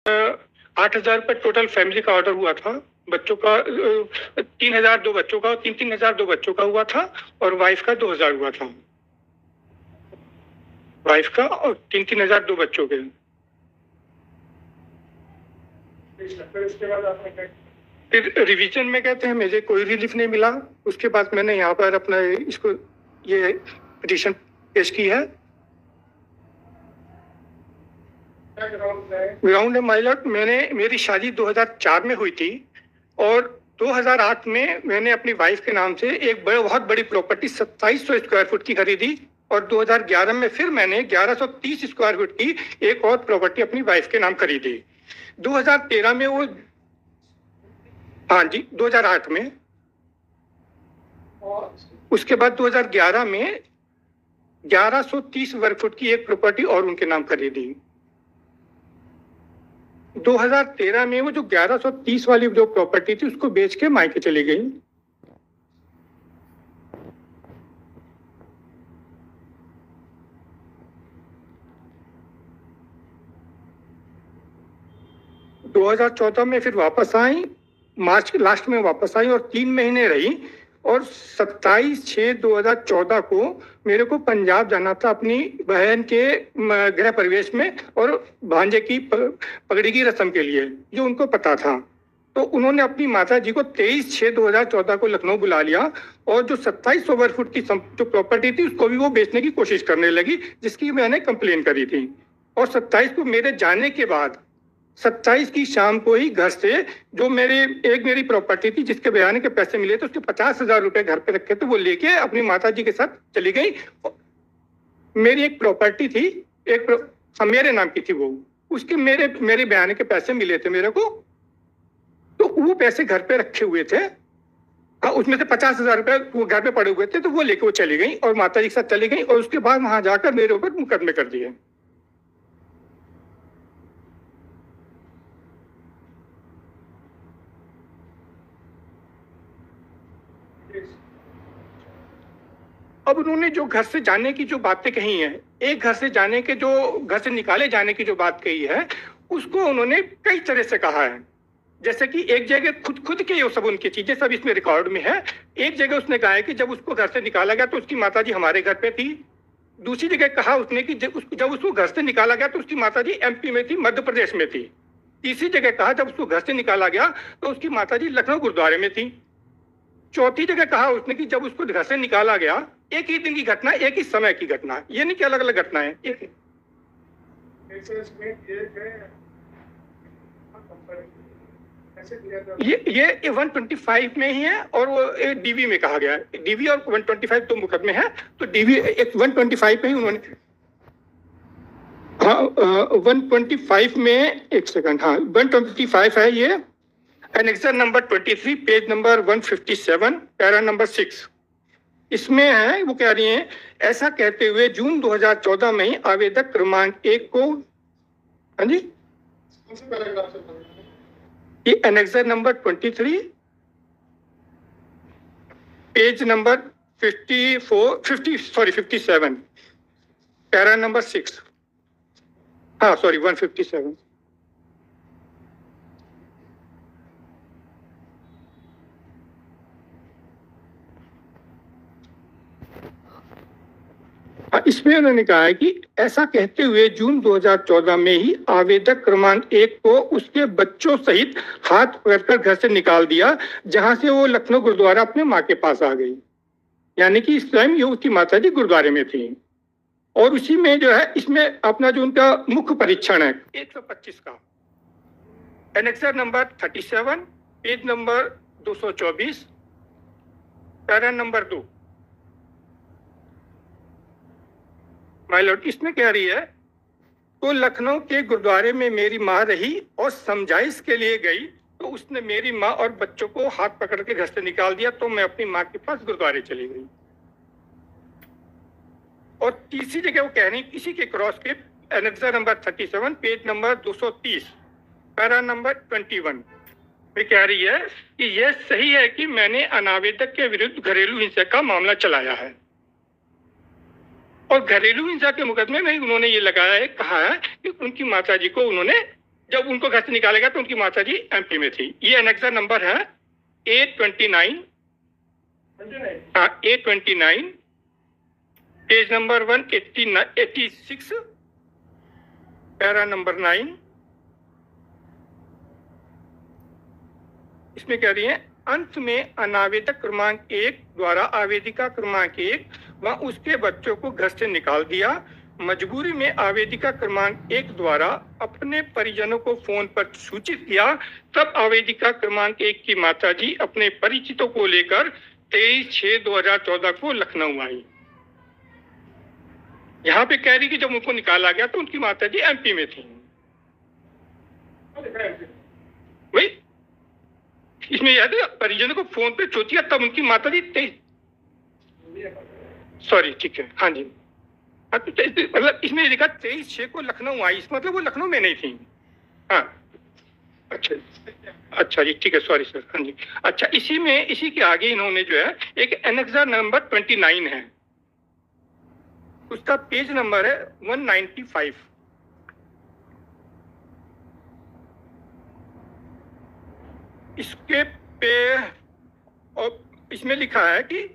8,000 रुपये total family का order हुआ था। बच्चों का 3,000 दो बच्चों का, 3,000 दो बच्चों का हुआ था, और वाइफ का 2,000 हुआ था। वाइफ का और 3,000 दो बच्चों के। फिर रिवीजन में कहते हैं मुझे कोई रिलीफ नहीं मिला। उसके बाद मैंने यहाँ पर अपना इसको ये पिटीशन पेश की है। ग्राउंड माइलर मेरी शादी 2004 में हुई थी, और 2008 में मैंने अपनी वाइफ के नाम से एक बहुत बड़ी प्रॉपर्टी 2700 स्क्वायर फुट की खरीदी, और 2011 में फिर मैंने 1130 स्क्वायर फुट की एक और प्रॉपर्टी अपनी वाइफ के नाम खरीदी। 2013 में वो, हाँ जी 2008 में, उसके बाद 2011 में 1130 वर्ग फुट की एक प्रॉपर्टी और उनके नाम खरीदी। 2013 में वो जो 1130 वाली जो प्रॉपर्टी थी उसको बेच के मायके चली गई। दो 2014 में फिर वापस आई, मार्च के लास्ट में वापस आई और 3 महीने रही, और 27/6/2014 को मेरे को पंजाब जाना था अपनी बहन के गृह प्रवेश में और भांजे की पगड़ी की रस्म के लिए, जो उनको पता था। तो उन्होंने अपनी माता जी को 23/6/2014 को लखनऊ बुला लिया, और जो 2700 वर्ग फुट की जो प्रॉपर्टी थी उसको भी वो बेचने की कोशिश करने लगी, जिसकी मैंने कंप्लेन करी थी। और 27 को मेरे जाने के बाद 27 की शाम को ही घर से जो मेरी प्रॉपर्टी थी जिसके बयाने के पैसे मिले थे, उसके 50,000 रुपए घर पे रखे थे, वो लेके अपनी माता जी के साथ चली गई। मेरी एक प्रॉपर्टी थी, मेरे नाम की थी वो, उसके मेरे बयाने के पैसे मिले थे मेरे को, तो वो पैसे घर पे रखे हुए थे। हाँ, उसमें से 50,000 रुपए वो घर पे पड़े हुए थे, तो वो लेके वो चली गई और माता जी के साथ चली गई, और उसके बाद वहां जाकर मेरे ऊपर मुकदमे कर दिए। अब उन्होंने जो घर से जाने की जो बातें कही हैं, एक घर से जाने के जो घर से निकाले जाने की जो बात कही है, उसको उन्होंने कई तरह से कहा है। जैसे कि एक जगह खुद के ये सब उनकी चीजें सब इसमें रिकॉर्ड में है। एक जगह उसने कहा है कि जब उसको घर से निकाला गया तो उसकी माताजी हमारे घर पे थी। दूसरी जगह कहा उसने कि जब उसको घर से निकाला गया तो उसकी माताजी एमपी में थी, मध्य प्रदेश में थी। तीसरी जगह कहा जब उसको घर से निकाला गया तो उसकी माताजी लखनऊ गुरुद्वारे में थी। चौथी जगह कहा उसने कि जब उसको घर से निकाला गया, एक ही दिन की घटना, एक ही समय की घटना, ये नहीं कि अलग अलग घटनाएं। ये 125 में ही है, और वो डीवी में कहा गया है। डीवी और 125 दो मुकदमे हैं, तो डीवी 125 में ही उन्होंने, हाँ 125 में, एक सेकंड, हाँ 125 है ये, annexure number 23, page number 157, para number 6। इसमें है, वो कह रही हैं, ऐसा कहते हुए जून 2014 में ही आवेदक क्रमांक 1 को, हाँ जी, ये annexure number 23, page number 57, para number 6, हाँ सॉरी 157। इसमें उन्होंने कहा है कि ऐसा कहते हुए जून 2014 में ही आवेदक क्रमांक 1 को उसके बच्चों सहित हाथ पकड़कर घर से निकाल दिया, जहां से वो लखनऊ गुरुद्वारा अपने माँ के पास आ गई। यानी कि इस टाइम ये उसकी माता जी गुरुद्वारे में थी। और उसी में जो है, इसमें अपना जो उनका मुख्य परीक्षण है 125 का, annexure number 37, page number 224, para number 2। My lord, इसमें कह रही है, तो लखनऊ के गुरुद्वारे में मेरी माँ रही और समझाइश के लिए गई, तो उसने मेरी माँ और बच्चों को हाथ पकड़ के घर से निकाल दिया, तो मैं अपनी माँ के पास गुरुद्वारे चली गई। और तीसरी जगह वो कह रही, किसी के क्रॉस के, annexure number 37, page number 230, para number 21 में कह रही है कि यह सही है कि मैंने अनावेदक के विरुद्ध घरेलू हिंसा का मामला चलाया है। और घरेलू हिंसा के मुकदमे में उन्होंने ये लगाया है, कहा है कि उनकी माता जी को उन्होंने जब उनको घर से निकाला गया तो उनकी माता जी एमपी में थी। ये एनेक्सर नंबर है A29, हाँ A29, page number 186, para number 9। इसमें कह रही है, अंत में अनावेदक क्रमांक 1 द्वारा आवेदिका क्रमांक 1 व उसके बच्चों को घर से निकाल दिया। मजबूरी में आवेदिका क्रमांक 1 द्वारा अपने परिजनों को फोन पर सूचित किया। तब आवेदिका क्रमांक 1 की माताजी अपने परिचितों को लेकर 23/6/2014 को लखनऊ आई। यहाँ पे कह रही कि जब उनको निकाला गया तो उनकी माताजी एमपी में थी। वही इसमें याद है, परिजनों को फोन पे चोटिया, तब उनकी माताजी सॉरी ठीक है, हाँ जी, मतलब इसमें लिखा 23/6 को लखनऊ आई, इस मतलब वो लखनऊ में नहीं थी। हाँ अच्छा जी ठीक है, सॉरी सर, हाँ जी। अच्छा, इसी के आगे इन्होंने जो है एक एनेक्सर नंबर 29 है, उसका पेज नंबर है 195। इसके पे और इसमें लिखा है कि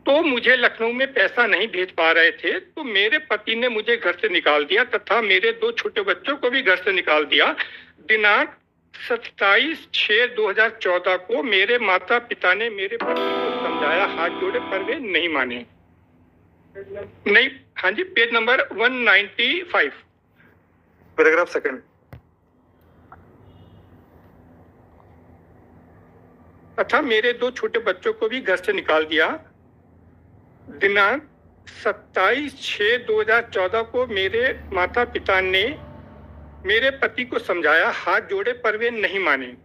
तो मुझे लखनऊ में पैसा नहीं भेज पा रहे थे तो मेरे पति ने मुझे घर से निकाल दिया तथा मेरे 2 छोटे बच्चों को भी घर से निकाल दिया। दिनांक 27/6/2014 को मेरे माता पिता ने मेरे पति को समझाया, हाथ जोड़े पर वे नहीं माने। नहीं, हाँ जी, पेज नंबर 195, पैराग्राफ सेकंड। तथा मेरे 2 छोटे बच्चों को भी घर से निकाल दिया। दिनांक 27/6/2014 को मेरे माता पिता ने मेरे पति को समझाया, हाथ जोड़े पर वे नहीं माने।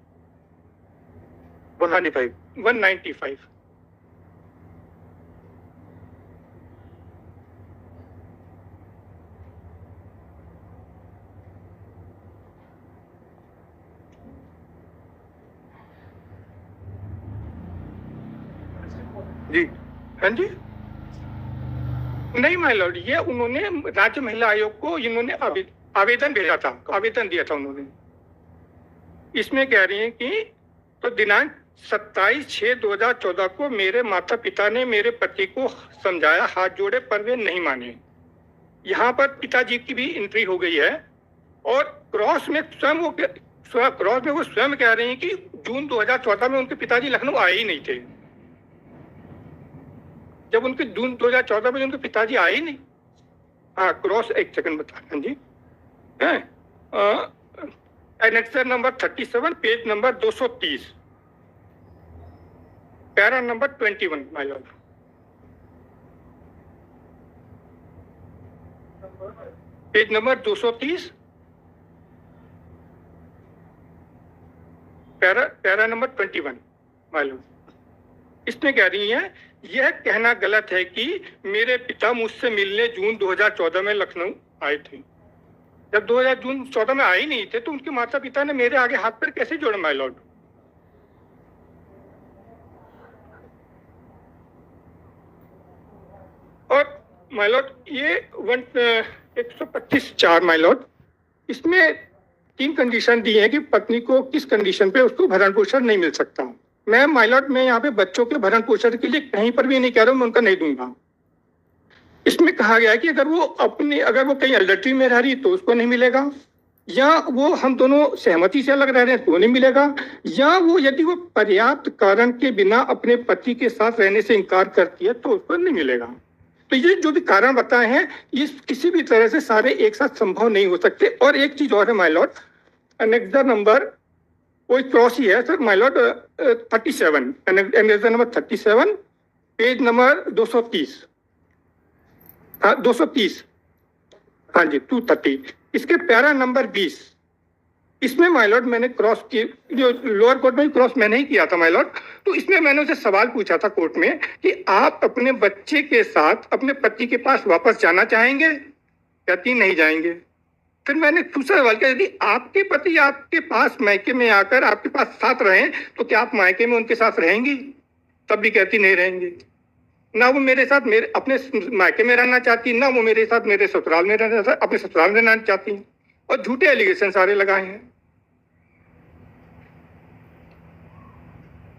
195। जी हाँ जी, नहीं माय लॉर्ड, ये उन्होंने राज्य महिला आयोग को इन्होंने आवेदन भेजा था, आवेदन दिया था उन्होंने। इसमें कह रही हैं कि तो दिनांक 27/6/2014 को मेरे माता पिता ने मेरे पति को समझाया, हाथ जोड़े पर वे नहीं माने। यहाँ पर पिताजी की भी एंट्री हो गई है और क्रॉस में वो स्वयं कह रहे हैं कि जून 2014 में उनके पिताजी लखनऊ आए ही नहीं थे। जब उनके जून 2014 में उनके पिताजी आए ही नहीं। हाँ, क्रॉस एक सेकंड बता जी, annexure number 37, page number 230, para number 21 my lord. Page number 230, para number 21 my lord. इसमें कह रही है, यह कहना गलत है कि मेरे पिता मुझसे मिलने जून 2014 में लखनऊ आए थे। जब 2014 में आए ही नहीं थे तो उनके माता पिता ने मेरे आगे हाथ पर कैसे जोड़े माय लॉर्ड। और माय लॉर्ड ये 125(4) माय लॉर्ड, इसमें 3 कंडीशन दी है कि पत्नी को किस कंडीशन पे उसको भरण पोषण नहीं मिल सकता। मैं माय लॉर्ड, मैं यहाँ पे बच्चों के भरण पोषण के लिए कहीं पर भी नहीं कह रहा हूँ मैं उनका नहीं दूंगा। इसमें कहा गया है कि अगर वो कहीं अडल्ट्री में रह रही तो उसको नहीं मिलेगा, या वो हम दोनों सहमति से अलग रह रहे हैं तो नहीं मिलेगा, या वो यदि वो पर्याप्त कारण के बिना अपने पति के साथ रहने से इनकार करती है तो उसको नहीं मिलेगा। तो ये जो भी कारण बताए हैं ये किसी भी तरह से सारे एक साथ संभव नहीं हो सकते। और एक चीज और है माय लॉर्ड, एनेक्सर नंबर कोई क्रॉस ही है sir my Lord, 37, annexure number 37, page number 230, हाँ 230, हाँ जी 230, इसके पैरा नंबर 20। इसमें माय लॉर्ड मैंने क्रॉस की, जो लोअर कोर्ट में क्रॉस मैंने ही किया था माय लॉर्ड, तो इसमें मैंने उसे सवाल पूछा था कोर्ट में कि आप अपने बच्चे के साथ अपने पति के पास वापस जाना चाहेंगे? कहती नहीं जाएंगे। फिर मैंने दूसरा सवाल किया, यदि आपके पति आपके पास मायके में आकर आपके पास साथ रहें तो क्या आप मायके में उनके साथ रहेंगी? तब भी कहती नहीं रहेंगी। ना वो मेरे साथ अपने मायके में रहना चाहती, ना वो मेरे साथ मेरे ससुराल में रहना, अपने ससुराल में रहना चाहती। और झूठे एलिगेशन सारे लगाए हैं।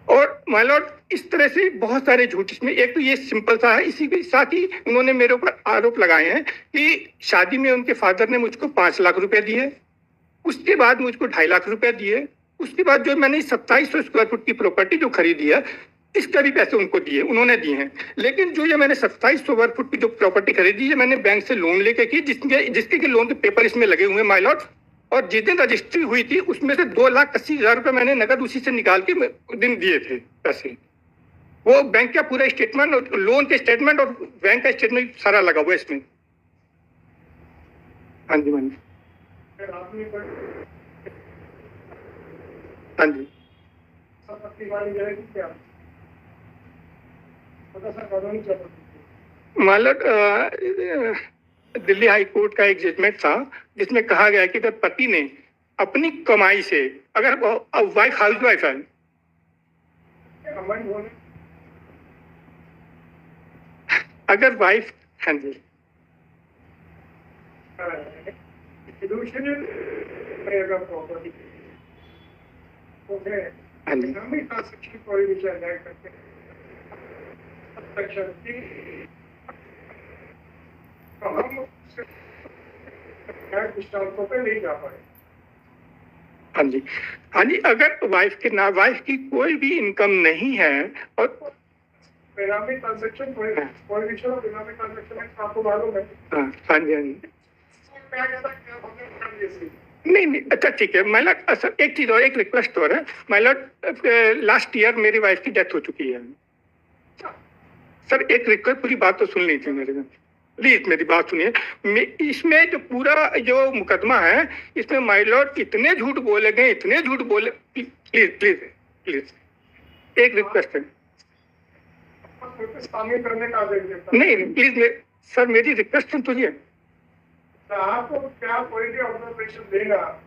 और माय लॉर्ड, इस तरह से बहुत सारे झूठ, इसमें एक तो ये सिंपल सा है, इसी के साथ ही उन्होंने मेरे ऊपर आरोप लगाए हैं कि शादी में उनके फादर ने मुझको 5 लाख रुपए दिए, उसके बाद मुझको 2.5 लाख रुपए दिए, उसके बाद जो मैंने 2700 स्क्वायर फुट की प्रॉपर्टी जो खरीदी है, इसका भी पैसे उनको दिए, उन्होंने दिए हैं। लेकिन जो ये मैंने 2700 स्क्वायर फुट की जो प्रॉपर्टी खरीदी है, मैंने बैंक से लोन लेके की, जिसके लोन के पेपर इसमें लगे हुए हैं माय लॉर्ड। और जिस दिन रजिस्ट्री हुई थी उसमें से 2,80,000 रुपए मैंने नगद उसी से निकाल के दिन दिए थे पैसे। वो बैंक का पूरा स्टेटमेंट और लोन के स्टेटमेंट और बैंक का स्टेटमेंट सारा लगा हुआ है इसमें। हाँ जी, हाँ जी, मतलब दिल्ली हाई कोर्ट का एक जजमेंट था जिसमें कहा गया कि अगर पति ने अपनी कमाई से, अगर वाइफ हाउस वाइफ है, अगर वाइफ, हाँ जी, हाँ जी, नहीं जा पाए। हाँ जी, हाँ जी, अगर वाइफ की कोई भी इनकम नहीं है और बेनामी ट्रांजैक्शन बेनामी ट्रांजैक्शन आपको मालूम है? हाँ जी, हाँ जी, नहीं, अच्छा ठीक है माय लॉर्ड। सर एक चीज और, एक रिक्वेस्ट और है माय लॉर्ड। लास्ट ईयर मेरी वाइफ की डेथ हो चुकी है सर। एक रिक्वेस्ट, पूरी बात तो सुन लीजिए मेरे को, प्लीज मेरी बात सुनिए। इसमें जो पूरा जो मुकदमा है, इसमें माय लॉर्ड इतने झूठ बोले गए, इतने झूठ बोले, प्लीज प्लीज प्लीज एक रिक्वेस्ट है। शामिल करने का आदेश देता नहीं प्लीज सर, मेरी रिक्वेस्ट सुन तुझे। आपको क्या कोई भी ऑब्जर्वेशन देगा,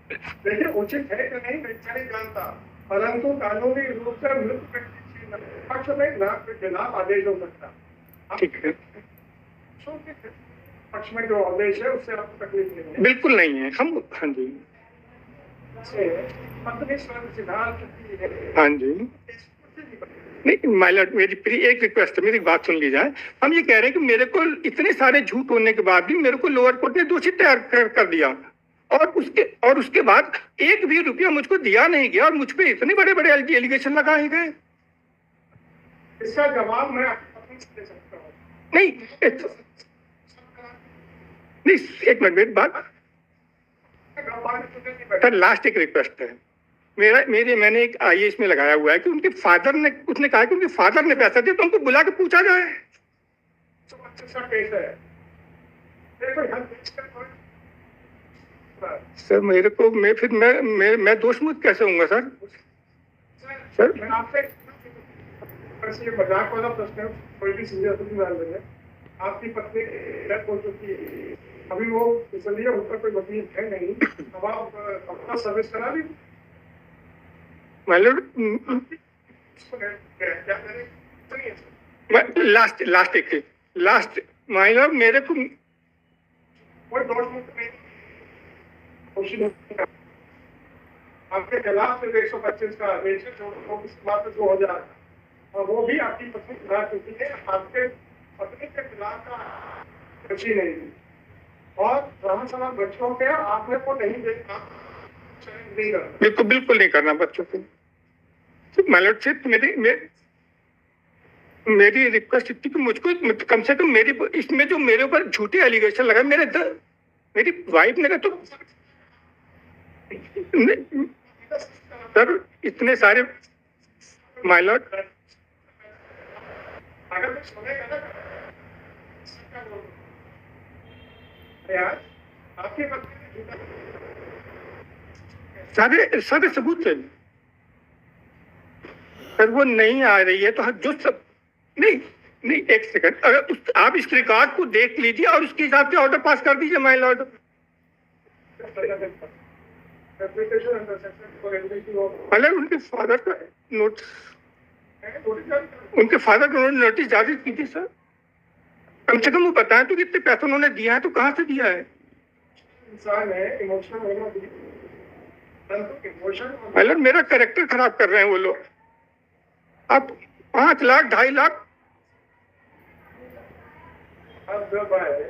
देखिए उचित है कि नहीं मैं नहीं जानता, परंतु कानूनी रूप से मृत व्यक्ति के पक्ष में लाभ के खिलाफ आदेश हो सकता। ठीक है, पक्ष में जो आदेश है उससे आपको तकलीफ नहीं है? बिल्कुल नहीं है हम। हाँ जी, पत्नी स्वयं सिद्धांत की है। हाँ जी, नहीं माय लॉर्ड, मेरी प्री एक रिक्वेस्ट है, मेरी बात सुन ली जाए। हम ये कह रहे हैं कि मेरे को इतने सारे झूठ होने के बाद भी मेरे को लोअर कोर्ट ने दोषी तैयार कर दिया, और उसके बाद एक भी रुपया मुझको दिया नहीं गया, और मुझ पे इतने बड़े बड़े एलिगेशन लगाए गए। इसका जवाब मैं आपको दे सकता हूँ। नहीं नहीं, एक मिनट मेरी बात सर, लास्ट एक रिक्वेस्ट है मैंने एक IAS में लगाया हुआ है कि उनके फादर ने, उसने कहा कि उनके फादर ने पैसा दिया, तो उनको बुला के पूछा जाए। सर मेरे को, मैं दोषमुक्त कैसे होऊंगा सर? सर मैं आपसे मजाक वाला प्रश्न है, कोई भी सीरियस नहीं डाल रहे हैं। आपकी पत्नी डेथ हो चुकी है, अभी वो इसलिए उनका कोई वकील है नहीं, अब आप अपना सर्विस करा ली। लास्ट माय लॉर्ड, मेरे को कोई दोष मुक्त नहीं, आपके खिलाफ 125 का आदेश है जो मात्र 2000, और वो भी आपकी पत्नी खिला चुकी है। आपके पत्नी के खिलाफ का बची नहीं थी, और रहा सवाल बच्चों के, आपने को नहीं देखा, बिल्कुल नहीं करना बच्चों को। माय लॉर्ड से मेरी रिक्वेस्ट इतनी कि मुझको कम से कम इसमें जो मेरे ऊपर झूठे एलिगेशन लगा, मेरी वाइफ ने तो सर इतने सारे माय लॉर्ड, अगर सुनेगा ना आपके सारे सबूत है सर, वो नहीं आ रही है तो जो सब नहीं एक सेकंड, अगर आप इस रिकॉर्ड को देख लीजिए और उसके हिसाब से ऑर्डर पास कर दीजिए माय लॉर्ड। उनके फादर का नोटिस जारी कीजिए सर, कम से कम वो बताएं तो कितने पैसे उन्होंने दिया है, तो कहाँ से दिया है। इंसान है, इमोशनल होना भी, परंतु इमोशन मतलब मेरा कैरेक्टर खराब कर रहे हैं वो लोग। अब 5 लाख 2.5 लाख अब जब आए